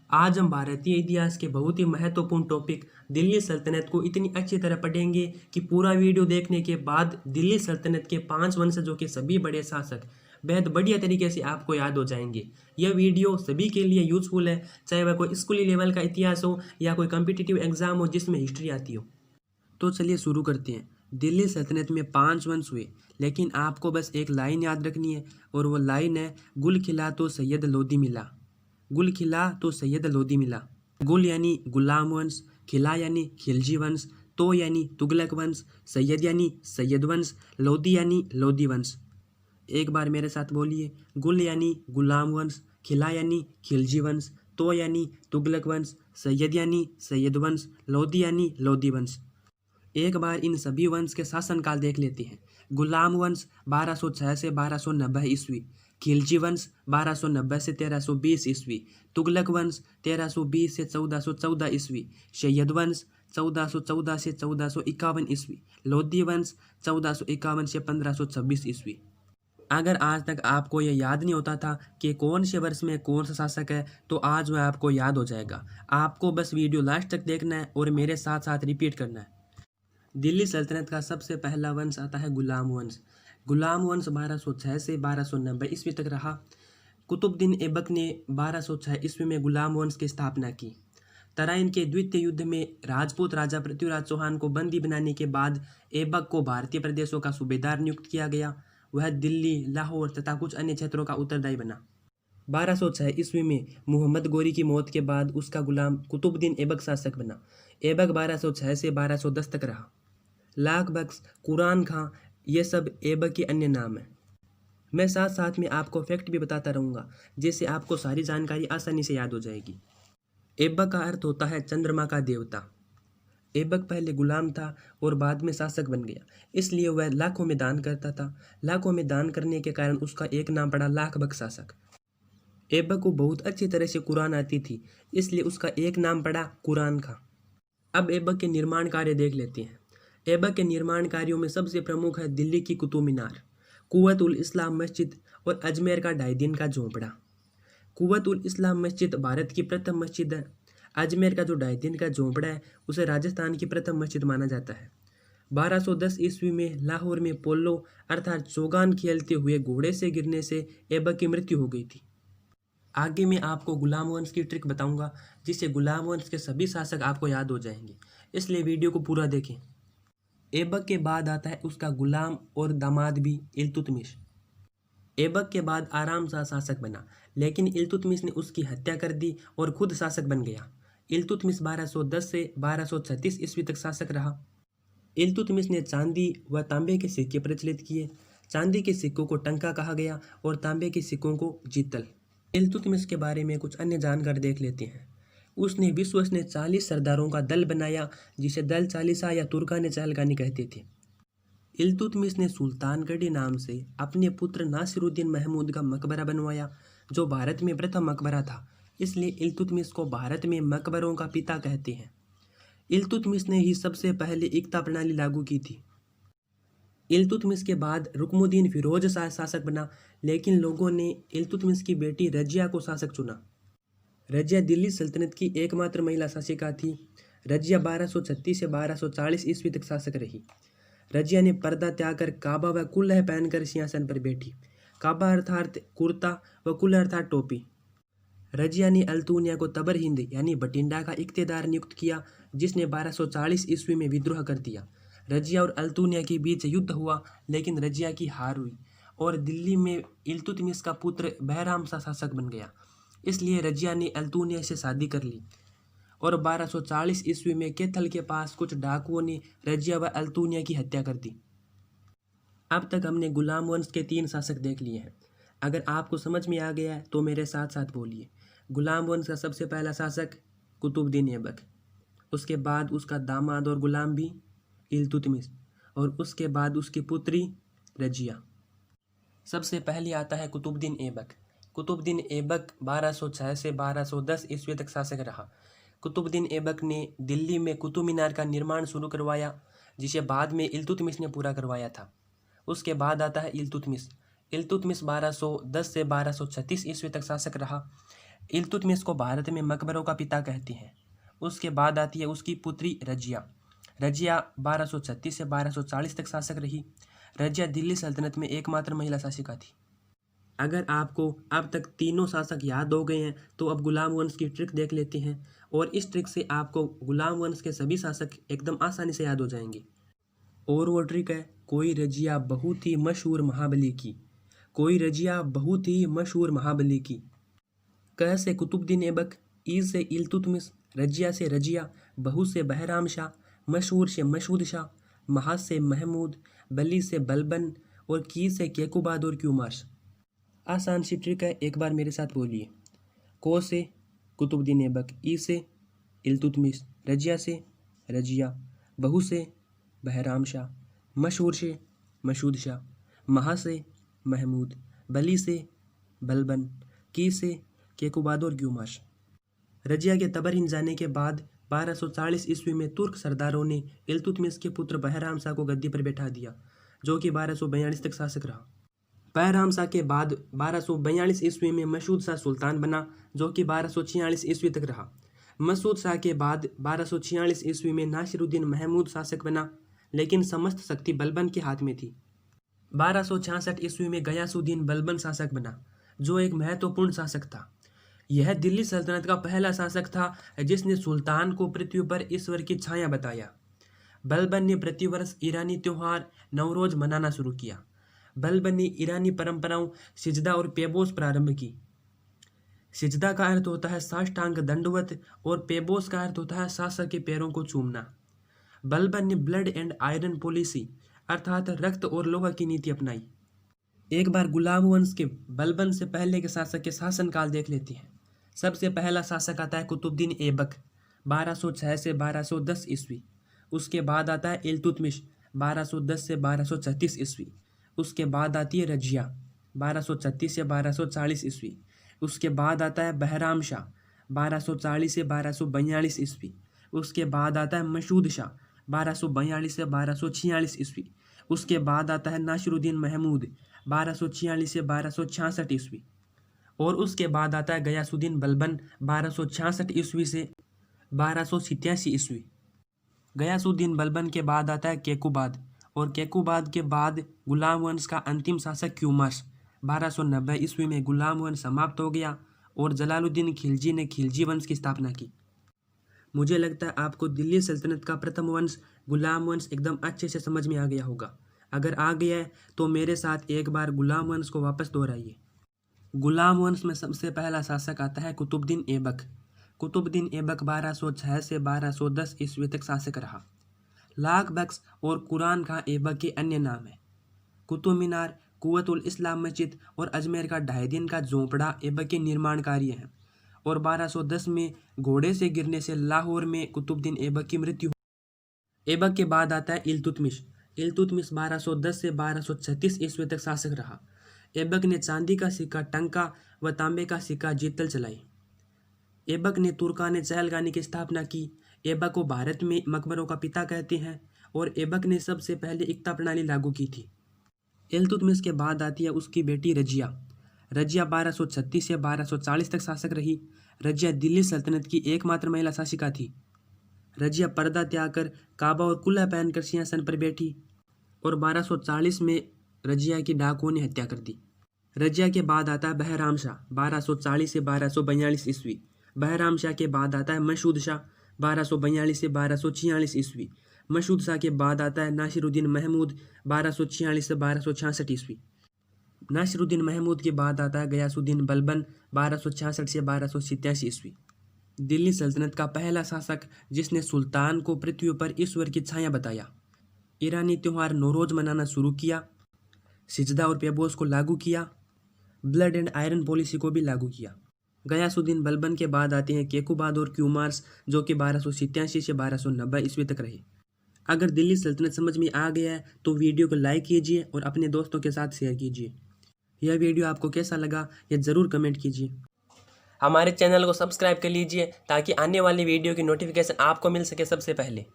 आज हम भारतीय इतिहास के बहुत ही महत्वपूर्ण टॉपिक दिल्ली सल्तनत को इतनी अच्छी तरह पढ़ेंगे कि पूरा वीडियो देखने के बाद दिल्ली सल्तनत के 5 वंशजों के सभी बड़े शासक बेहद बढ़िया तरीके से आपको याद हो जाएंगे। यह वीडियो सभी के लिए यूजफुल है, चाहे वह कोई स्कूली लेवल का इतिहास हो या कोई कॉम्पिटिटिव एग्जाम हो जिसमें हिस्ट्री आती हो। तो चलिए शुरू करते हैं। दिल्ली सल्तनत में 5 वंश हुए, लेकिन आपको बस एक लाइन याद रखनी है और वो लाइन है गुल खिला तो सैयद लोदी मिला। गुल खिला तो सैयद लोदी मिला। गुल यानी गुलाम वंश, खिला यानी खिलजी वंश, तो यानी तुगलक वंश, सैयद यानी सैयद वंश, लोदी यानी लोदी वंश। एक बार मेरे साथ बोलिए, गुल यानी गुलाम वंश, खिला यानी खिलजी वंश, तो यानी तुगलक वंश, सैयद यानी सैयद वंश, लोदी यानी लोदी वंश। एक बार इन सभी वंश के शासनकाल देख लेते हैं। गुलाम वंश 1206 से 1290 ईस्वी, खिलजी वंश 1290 से 1320 ईस्वी, तुगलक वंश 1320 से 1414 ईस्वी, सैयद वंश 1414 से 1451 ईस्वी, लोधी वंश 1451 से 1526 ईस्वी। अगर आज तक आपको यह याद नहीं होता था कि कौन से वर्ष में कौन सा शासक है, तो आज वह आपको याद हो जाएगा। आपको बस वीडियो लास्ट तक देखना है और मेरे साथ साथ रिपीट करना है। दिल्ली सल्तनत का सबसे पहला वंश आता है गुलाम वंश। गुलाम वंश 1206 से 1290 ईस्वी तक रहा। कुतुबुद्दीन ऐबक ने 1206 ईस्वी में गुलाम वंश की स्थापना की। तराइन के द्वितीय युद्ध में राजपूत राजा पृथ्वीराज चौहान को बंदी बनाने के बाद ऐबक को भारतीय प्रदेशों का सूबेदार नियुक्त किया गया। वह दिल्ली, लाहौर तथा कुछ अन्य क्षेत्रों का उत्तरदायी बना। 1206 ईस्वी में मुहम्मद गोरी की मौत के बाद उसका गुलाम कुतुबुद्दीन ऐबक शासक बना। ऐबक 1206 से 1210 तक रहा। लाख बख्श, कुरान खां, ये सब ऐबक के अन्य नाम हैं। मैं साथ साथ में आपको फैक्ट भी बताता रहूँगा, जिससे आपको सारी जानकारी आसानी से याद हो जाएगी। ऐबक का अर्थ होता है चंद्रमा का देवता। ऐबक पहले गुलाम था और बाद में शासक बन गया, इसलिए वह लाखों में दान करता था। लाखों में दान करने के कारण उसका एक नाम पड़ा लाख बख्श शासक। ऐबक को बहुत अच्छी तरह से कुरान आती थी, इसलिए उसका एक नाम पड़ा कुरान खां। अब ऐबक के निर्माण कार्य देख लेते हैं। ऐबक के निर्माण कार्यों में सबसे प्रमुख है दिल्ली की कुतुब मीनार, कुव्वत उल इस्लाम मस्जिद और अजमेर का 2.5 दिन का झोंपड़ा। कुव्वत उल इस्लाम मस्जिद भारत की प्रथम मस्जिद है। अजमेर का जो 2.5 दिन का झोंपड़ा है उसे राजस्थान की प्रथम मस्जिद माना जाता है। 1210 ईस्वी में लाहौर में पोलो अर्थात चौगान खेलते हुए घोड़े से गिरने से ऐबक की मृत्यु हो गई थी। आगे मैं आपको गुलाम वंश की ट्रिक बताऊंगा, जिससे गुलाम वंश के सभी शासक आपको याद हो जाएंगे, इसलिए वीडियो को पूरा देखें। ऐबक के बाद आता है उसका गुलाम और दामाद भी इल्तुतमिश। ऐबक के बाद आराम शाह शासक बना, लेकिन इल्तुतमिश ने उसकी हत्या कर दी और खुद शासक बन गया। इल्तुतमिश 1210 से 1236 ईस्वी तक शासक रहा। इल्तुतमिश ने चांदी व तांबे के सिक्के प्रचलित किए। चांदी के सिक्कों को टंका कहा गया और तांबे के सिक्कों को जीतल। इल्तुतमिश के बारे में कुछ अन्य जानकारी देख लेते हैं। उसने विश्वसनीय 40 सरदारों का दल बनाया, जिसे दल चालीसा या तुर्कान चहलगानी कहते थे। इल्तुतमिश ने सुल्तानगढ़ी नाम से अपने पुत्र नासिरुद्दीन महमूद का मकबरा बनवाया, जो भारत में प्रथम मकबरा था, इसलिए इल्तुतमिश को भारत में मकबरों का पिता कहते हैं। इल्तुतमिश ने ही सबसे पहले इक्ता प्रणाली लागू की थी। इल्तुतमिश के बाद रुकनुद्दीन फिरोज शाह शासक बना, लेकिन लोगों ने इल्तुतमिश की बेटी रजिया को शासक चुना। रजिया दिल्ली सल्तनत की एकमात्र महिला शासिका थी। रजिया 1236 से 1240 ईस्वी तक शासक रही। रजिया ने पर्दा त्याग कर काबा व कुल्लह पहनकर सिंहासन पर बैठी। काबा अर्थात कुर्ता व कुल्लह अर्थात टोपी। रजिया ने अल्तुनिया को तबर हिंद यानी बठिंडा का इख्तियार नियुक्त किया, जिसने 1240 ईस्वी में विद्रोह कर दिया। रजिया और अल्तुनिया के बीच युद्ध हुआ, लेकिन रजिया की हार हुई और दिल्ली में इल्तुतमिश का पुत्र बहराम शाह शासक बन गया। इसलिए रजिया ने अल्तुनिया से शादी कर ली और 1240 ईस्वी में कैथल के पास कुछ डाकुओं ने रजिया व अल्तुनिया की हत्या कर दी। अब तक हमने गुलाम वंश के 3 शासक देख लिए हैं। अगर आपको समझ में आ गया है तो मेरे साथ साथ बोलिए। गुलाम वंश का सबसे पहला शासक कुतुबुद्दीन ऐबक, उसके बाद उसका दामाद और गुलाम भी इल्तुतमिश, और उसके बाद उसकी पुत्री रजिया। सबसे पहले आता है कुतुबुद्दीन ऐबक। कुतुबुद्दीन ऐबक 1206 से 1210 ईस्वी तक शासक रहा। कुतुबुद्दीन ऐबक ने दिल्ली में कुतुब मीनार का निर्माण शुरू करवाया, जिसे बाद में इल्तुतमिश ने पूरा करवाया था। उसके बाद आता है इल्तुतमिश। इल्तुतमिश 1210 से 1236 ईस्वी तक शासक रहा। इल्तुतमिश को भारत में मकबरों का पिता कहते हैं। उसके बाद आती है उसकी पुत्री रजिया। रजिया 1236 से 1240 तक शासक रही। रजिया दिल्ली सल्तनत में एकमात्र महिला शासिका थी। अगर आपको अब तक तीनों शासक याद हो गए हैं तो अब गुलाम वंश की ट्रिक देख लेते हैं, और इस ट्रिक से आपको गुलाम वंश के सभी शासक एकदम आसानी से याद हो जाएंगे। और वो ट्रिक है, कोई रजिया बहुत ही मशहूर महाबली की। कोई रजिया बहुत ही मशहूर महाबली की। क से कुतुबुद्दीन ऐबक, ई से इल्तुतमिश, रजिया से रजिया, बहु से बहराम शाह, मशहूर से मशहूद शाह, महाज से महमूद, बली से बलबन और की से केकुबाद और क्यूमार्स। आसान सी ट्रिक है, एक बार मेरे साथ बोलिए। को से कुतुबुद्दीन ऐबक, ई से इल्तुतमिश, रजिया से रजिया, बहु से बहराम शाह, मशहूर से मशहूद शाह, महा से महमूद, बली से बलबन, की से केकुबाद और ग्यूमाश। रजिया के तबरहीन जाने के बाद 1240 ईस्वी में तुर्क सरदारों ने इल्तुतमिश के पुत्र बहराम शाह को गद्दी पर बैठा दिया, जो कि 1242 तक शासक रहा। बहराम शाह के बाद 1242 ईस्वी में मसूद शाह सुल्तान बना, जो कि 1246 ईस्वी तक रहा। मसूद शाह के बाद 1246 ईस्वी में नासिरुद्दीन महमूद शासक बना, लेकिन समस्त शक्ति बलबन के हाथ में थी। 1266 ईस्वी में गयासुद्दीन बलबन शासक बना, जो एक महत्वपूर्ण शासक था। यह दिल्ली सल्तनत का पहला शासक था जिसने सुल्तान को पृथ्वी पर ईश्वर की छाया बताया। बलबन ने प्रतिवर्ष ईरानी त्योहार नवरोज मनाना शुरू किया। बलबन ने ईरानी परंपराओं सिजदा और पेबोस प्रारंभ की। सिजदा का अर्थ होता है साष्टांग दंडवत और पेबोस का अर्थ होता है शासक के पैरों को चूमना। बलबन ने ब्लड एंड आयरन पॉलिसी अर्थात रक्त और लोहा की नीति अपनाई। एक बार गुलाम वंश के बलबन से पहले के शासक के शासनकाल देख लेते हैं। सबसे पहला शासक आता है कुतुबुद्दीन ऐबक 1206 से 1210 ईस्वी। उसके बाद आता है इल्तुतमिश 1210 से 1236 ईस्वी। उसके बाद आती है रजिया 1236 से 1240 ईस्वी। उसके बाद आता है बहराम शाह 1240 से 1242 ईस्वी। उसके बाद आता है मसूद शाह 1242 से 1246 ईस्वी। उसके बाद आता है नासिरुद्दीन महमूद 1246 से 1266 ईस्वी। और उसके बाद आता है गयासुद्दीन बलबन 1266 ईस्वी से 1287 ईस्वी। गयासुद्दीन बलबन के बाद आता है केकुबाद, और केकुबाद के बाद गुलाम वंश का अंतिम शासक क्यूमर्स। 1290 ईस्वी में गुलाम वंश समाप्त हो गया और जलालुद्दीन खिलजी ने खिलजी वंश की स्थापना की। मुझे लगता है आपको दिल्ली सल्तनत का प्रथम वंश गुलाम वंश एकदम अच्छे से समझ में आ गया होगा। अगर आ गया है तो मेरे साथ एक बार गुलाम वंश को वापस दोहराइए। गुलाम वंश में सबसे पहला शासक आता है कुतुबुद्दीन ऐबक। कुतुबुद्दीन ऐबक 1206 से 1210 ईस्वी तक शासक रहा। लाख बख्श और कुरान खां ऐबक के अन्य नाम हैं। कुतुब मीनार, कुव्वतुल इस्लाम मस्जिद और अजमेर का ढाई दिन का झोंपड़ा ऐबक के निर्माण कार्य हैं। और 1210 में घोड़े से गिरने से लाहौर में कुतुबुद्दीन ऐबक की मृत्यु हुई। ऐबक के बाद आता है इल्तुतमिश। इल्तुतमिश 1210 से 1236 ईस्वी तक शासक रहा। ऐबक ने चांदी का सिक्का टंका व तांबे का सिक्का जीतल चलाई। ऐबक ने तुर्कान चहलगानी की स्थापना की। ऐबक को भारत में मकबरों का पिता कहते हैं और ऐबक ने सबसे पहले इक्ता प्रणाली लागू की थी। इल्तुतमिश के बाद आती है उसकी बेटी रजिया। रजिया 1236 से 1240 तक शासक रही। रजिया दिल्ली सल्तनत की एकमात्र महिला शासिका थी। रजिया पर्दा त्याग कर काबा और कुल्ला पहनकर सिंहासन पर बैठी और 1240 में रजिया की डाकुओं ने हत्या कर दी। रजिया के बाद आता है बहराम शाह 1240 से 1242 ईस्वी। बहराम शाह के बाद आता है मसूद शाह 1242 से 1246 ईस्वी। मसूद शाह के बाद आता है नासिरुद्दीन महमूद 1246 से 1266 ईस्वी। नासिरुद्दीन महमूद के बाद आता है गयासुद्दीन बलबन 1266 से 1287 ईस्वी। दिल्ली सल्तनत का पहला शासक जिसने सुल्तान को पृथ्वी पर ईश्वर की छाया बताया। ईरानी त्योहार नौरोज मनाना शुरू किया। सिजदा और पेबोस को लागू किया। ब्लड एंड आयरन पॉलिसी को भी लागू किया। गयासुद्दीन बलबन के बाद आते हैं केकुबाद और क्यूमार्स, जो कि 1287 से 1290 ईस्वी तक रहे। अगर दिल्ली सल्तनत समझ में आ गया है तो वीडियो को लाइक कीजिए और अपने दोस्तों के साथ शेयर कीजिए। यह वीडियो आपको कैसा लगा यह ज़रूर कमेंट कीजिए। हमारे चैनल को सब्सक्राइब कर लीजिए ताकि आने वाली वीडियो की नोटिफिकेशन आपको मिल सके सबसे पहले।